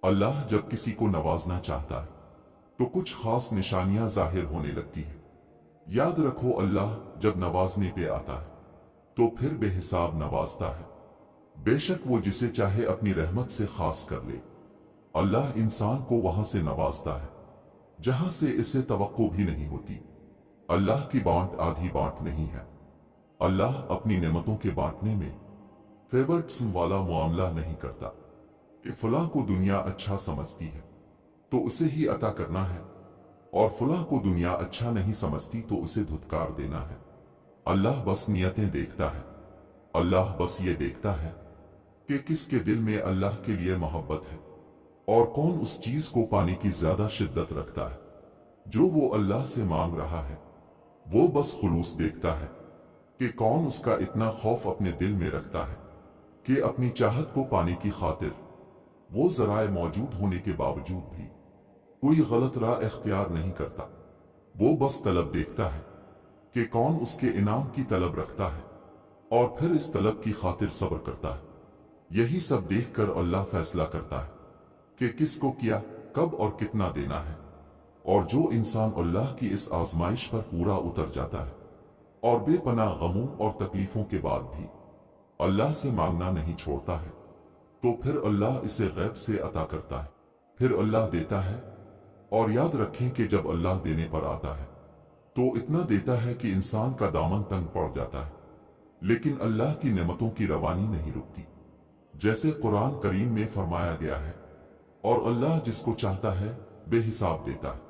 अल्लाह जब किसी को नवाजना चाहता है तो कुछ खास निशानियां जाहिर होने लगती हैं। याद रखो, अल्लाह जब नवाजने पे आता है तो फिर बेहिसाब नवाजता है। बेशक वो जिसे चाहे अपनी रहमत से खास कर ले। अल्लाह इंसान को वहां से नवाजता है जहां से इसे तवक्को भी नहीं होती। अल्लाह की बांट आधी बांट नहीं है। अल्लाह अपनी नेमतों के बांटने में फेवरिज्म वाला मामला नहीं करता कि फलां को दुनिया अच्छा समझती है तो उसे ही अता करना है और फलां को दुनिया अच्छा नहीं समझती तो उसे धुतकार देना है। अल्लाह बस नियतें देखता है। अल्लाह बस ये देखता है कि किसके दिल में अल्लाह के लिए मोहब्बत है और कौन उस चीज को पाने की ज्यादा शिद्दत रखता है जो वो अल्लाह से मांग रहा है। वो बस खुलूस देखता है कि कौन उसका इतना खौफ अपने दिल में रखता है कि अपनी चाहत को पाने की खातिर वो जराए मौजूद होने के बावजूद भी कोई गलत राह इख्तियार नहीं करता। वो बस तलब देखता है कि कौन उसके इनाम की तलब रखता है और फिर इस तलब की खातिर सब्र करता है। यही सब देखकर अल्लाह फैसला करता है कि किसको क्या, कब और कितना देना है। और जो इंसान अल्लाह की इस आजमाइश पर पूरा उतर जाता है और बेपनाह गमों और तकलीफों के बाद भी अल्लाह से मांगना नहीं छोड़ता है तो फिर अल्लाह इसे गैब से अता करता है। फिर अल्लाह देता है। और याद रखें कि जब अल्लाह देने पर आता है तो इतना देता है कि इंसान का दामन तंग पड़ जाता है, लेकिन अल्लाह की नेमतों की रवानी नहीं रुकती। जैसे कुरान करीम में फरमाया गया है, और अल्लाह जिसको चाहता है बेहिसाब देता है।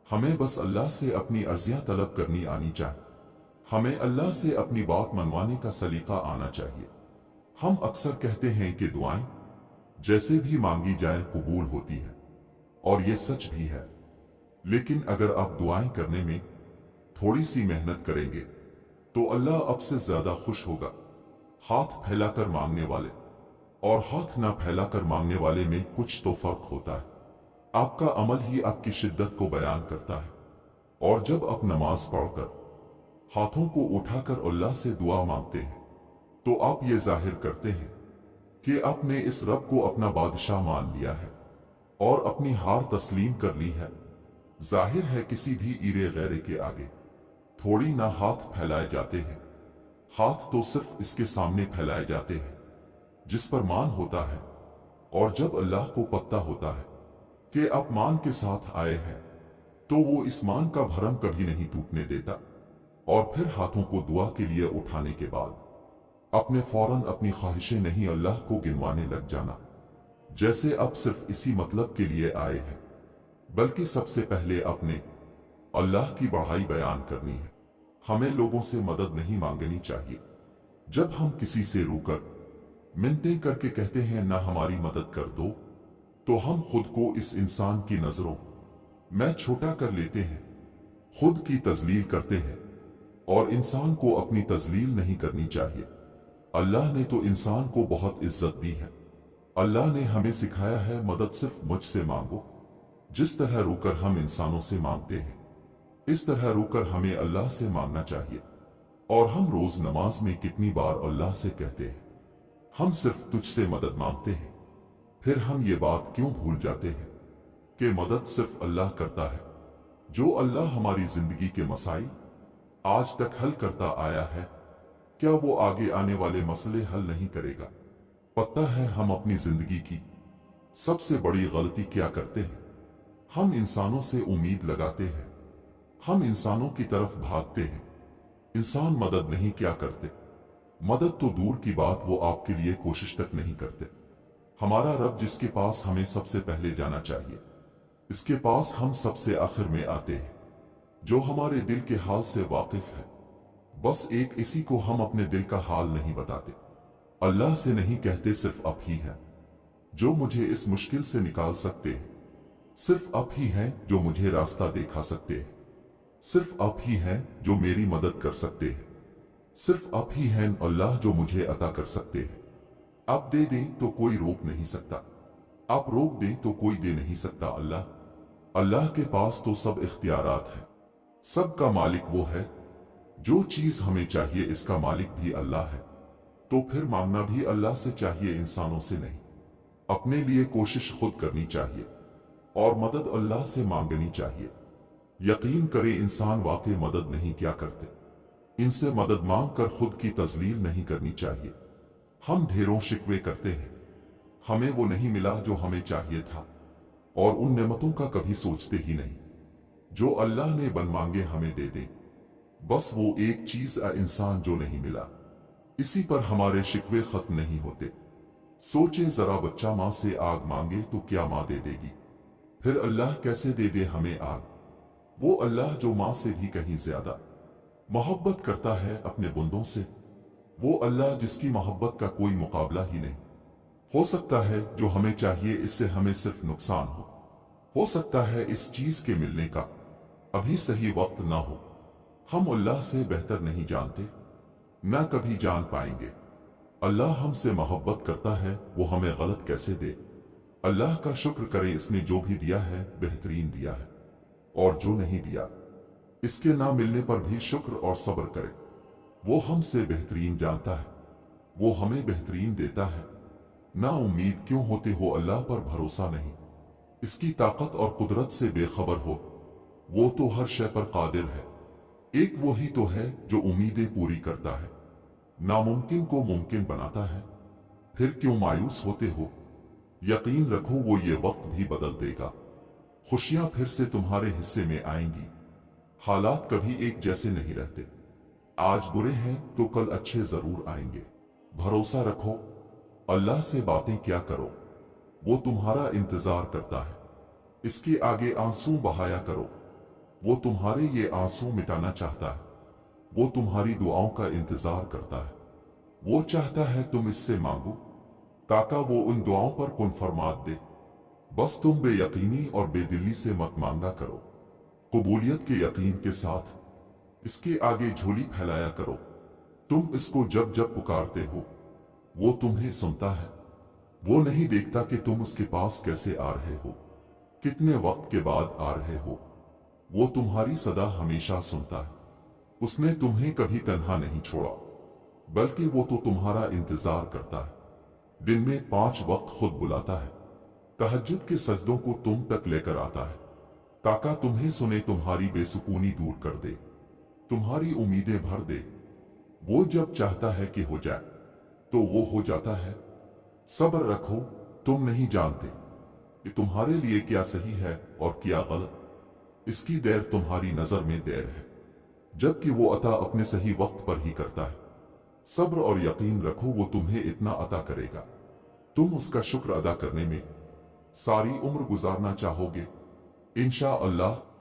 हमें बस अल्लाह से अपनी अर्जियां तलब करनी आनी चाहिए। हमें अल्लाह से अपनी बात मनवाने का सलीका आना चाहिए। हम अक्सर कहते हैं कि दुआएं जैसे भी मांगी जाए कबूल होती है, और ये सच भी है। लेकिन अगर आप दुआएं करने में थोड़ी सी मेहनत करेंगे तो अल्लाह अब से ज्यादा खुश होगा। हाथ फैलाकर मांगने वाले और हाथ ना फैलाकर मांगने वाले में कुछ तो फर्क होता है। आपका अमल ही आपकी शिद्दत को बयान करता है। और जब आप नमाज पढ़कर हाथों को उठाकर अल्लाह से दुआ मांगते हैं तो आप ये जाहिर करते हैं कि आपने इस रब को अपना बादशाह मान लिया है और अपनी हार तस्लीम कर ली है। जाहिर है किसी भी ईरे गैरे के आगे थोड़ी ना हाथ फैलाए जाते हैं। हाथ तो सिर्फ इसके सामने फैलाए जाते हैं जिस पर मान होता है। और जब अल्लाह को पता होता है कि आप मान के साथ आए हैं तो वो इस मान का भरम कभी नहीं टूटने देता। और फिर हाथों को दुआ के लिए उठाने के बाद अपने फौरन अपनी ख्वाहिशें नहीं अल्लाह को गिनवाने लग जाना, जैसे अब सिर्फ इसी मतलब के लिए आए हैं, बल्कि सबसे पहले अपने अल्लाह की बढ़ाई बयान करनी है। हमें लोगों से मदद नहीं मांगनी चाहिए। जब हम किसी से रूकर मिन्नतें करके कहते हैं ना हमारी मदद कर दो, तो हम खुद को इस इंसान की नजरों में छोटा कर लेते हैं, खुद की तजलील करते हैं। और इंसान को अपनी तजलील नहीं करनी चाहिए। अल्लाह ने तो इंसान को बहुत इज्जत दी है। अल्लाह ने हमें सिखाया है मदद सिर्फ मुझसे मांगो। जिस तरह रूकर हम इंसानों से मांगते हैं, इस तरह रूकर हमें अल्लाह से मांगना चाहिए। और हम रोज नमाज में कितनी बार अल्लाह से कहते हैं, हम सिर्फ तुझसे मदद मांगते हैं। फिर हम ये बात क्यों भूल जाते हैं कि मदद सिर्फ अल्लाह करता है। जो अल्लाह हमारी जिंदगी के मसाइल आज तक हल करता आया है, क्या वो आगे आने वाले मसले हल नहीं करेगा? पता है हम अपनी जिंदगी की सबसे बड़ी गलती क्या करते हैं? हम इंसानों से उम्मीद लगाते हैं, हम इंसानों की तरफ भागते हैं। इंसान मदद नहीं क्या करते, मदद तो दूर की बात वो आपके लिए कोशिश तक नहीं करते। हमारा रब जिसके पास हमें सबसे पहले जाना चाहिए, इसके पास हम सबसे आखिर में आते हैं, जो हमारे दिल के हाल से वाकिफ है। बस एक इसी को हम अपने दिल का हाल नहीं बताते। अल्लाह से नहीं कहते, सिर्फ आप ही हैं जो मुझे इस मुश्किल से निकाल सकते हैं। सिर्फ आप ही हैं जो मुझे रास्ता दिखा सकते हैं। सिर्फ आप ही हैं जो मेरी मदद कर सकते हैं। सिर्फ आप ही हैं अल्लाह जो मुझे अता कर सकते हैं। आप दे दें तो कोई रोक नहीं सकता, आप रोक दें तो कोई दे नहीं सकता। अल्लाह के पास तो सब इख्तियारात हैं। सबका मालिक वो है। जो चीज हमें चाहिए इसका मालिक भी अल्लाह है। तो फिर मांगना भी अल्लाह से चाहिए, इंसानों से नहीं। अपने लिए कोशिश खुद करनी चाहिए और मदद अल्लाह से मांगनी चाहिए। यकीन करे इंसान वाकई मदद नहीं क्या करते, इनसे मदद मांग कर खुद की तजलील नहीं करनी चाहिए। हम ढेरों शिकवे करते हैं, हमें वो नहीं मिला जो हमें चाहिए था, और उन नेमतों का कभी सोचते ही नहीं जो अल्लाह ने बन मांगे हमें दे दे। बस वो एक चीज इंसान जो नहीं मिला, इसी पर हमारे शिकवे खत्म नहीं होते। सोचे जरा, बच्चा माँ से आग मांगे तो क्या माँ दे देगी? फिर अल्लाह कैसे दे दे हमें आग? वो अल्लाह जो माँ से भी कहीं ज्यादा मोहब्बत करता है अपने बंदों से, वो अल्लाह जिसकी मोहब्बत का कोई मुकाबला ही नहीं। हो सकता है जो हमें चाहिए इससे हमें सिर्फ नुकसान हो सकता है इस चीज के मिलने का अभी सही वक्त ना हो। हम अल्लाह से बेहतर नहीं जानते, ना कभी जान पाएंगे। अल्लाह हमसे मोहब्बत करता है, वो हमें गलत कैसे दे? अल्लाह का शुक्र करें, इसने जो भी दिया है बेहतरीन दिया है, और जो नहीं दिया इसके ना मिलने पर भी शुक्र और सब्र करें। वो हमसे बेहतरीन जानता है, वो हमें बेहतरीन देता है। ना उम्मीद क्यों होते हो अल्लाह पर भरोसा नहीं, इसकी ताकत और कुदरत से बेखबर हो? वो तो हर शय पर कादिर है। एक वही तो है जो उम्मीदें पूरी करता है, नामुमकिन को मुमकिन बनाता है। फिर क्यों मायूस होते हो? यकीन रखो वो ये वक्त भी बदल देगा, खुशियां फिर से तुम्हारे हिस्से में आएंगी। हालात कभी एक जैसे नहीं रहते, आज बुरे हैं तो कल अच्छे जरूर आएंगे। भरोसा रखो, अल्लाह से बातें क्या करो, वो तुम्हारा इंतजार करता है। इसके आगे आंसू बहाया करो, वो तुम्हारे ये आंसू मिटाना चाहता है। वो तुम्हारी दुआओं का इंतजार करता है, वो चाहता है तुम इससे मांगो ताकि वो उन दुआओं पर कुन फरमात दे। बस तुम बेयकीनी और बेदिली से मत मांगा करो, कबूलियत के यकीन के साथ इसके आगे झोली फैलाया करो। तुम इसको जब जब पुकारते हो वो तुम्हें सुनता है। वो नहीं देखता कि तुम उसके पास कैसे आ रहे हो, कितने वक्त के बाद आ रहे हो। वो तुम्हारी सदा हमेशा सुनता है। उसने तुम्हें कभी तन्हा नहीं छोड़ा, बल्कि वो तो तुम्हारा इंतजार करता है। दिन में 5 वक्त खुद बुलाता है, तहज्जुद के सजदों को तुम तक लेकर आता है ताकि तुम्हें सुने, तुम्हारी बेसुकूनी दूर कर दे, तुम्हारी उम्मीदें भर दे। वो जब चाहता है कि हो जाए तो वो हो जाता है। सब्र रखो, तुम नहीं जानते कि तुम्हारे लिए क्या सही है और क्या गलत। इसकी देर तुम्हारी नजर में देर है, जबकि वो अता अपने सही वक्त पर ही करता है। सब्र और यकीन रखो, वो तुम्हें इतना अता करेगा, तुम उसका शुक्र अदा करने में सारी उम्र गुजारना चाहोगे इंशा अल्लाह।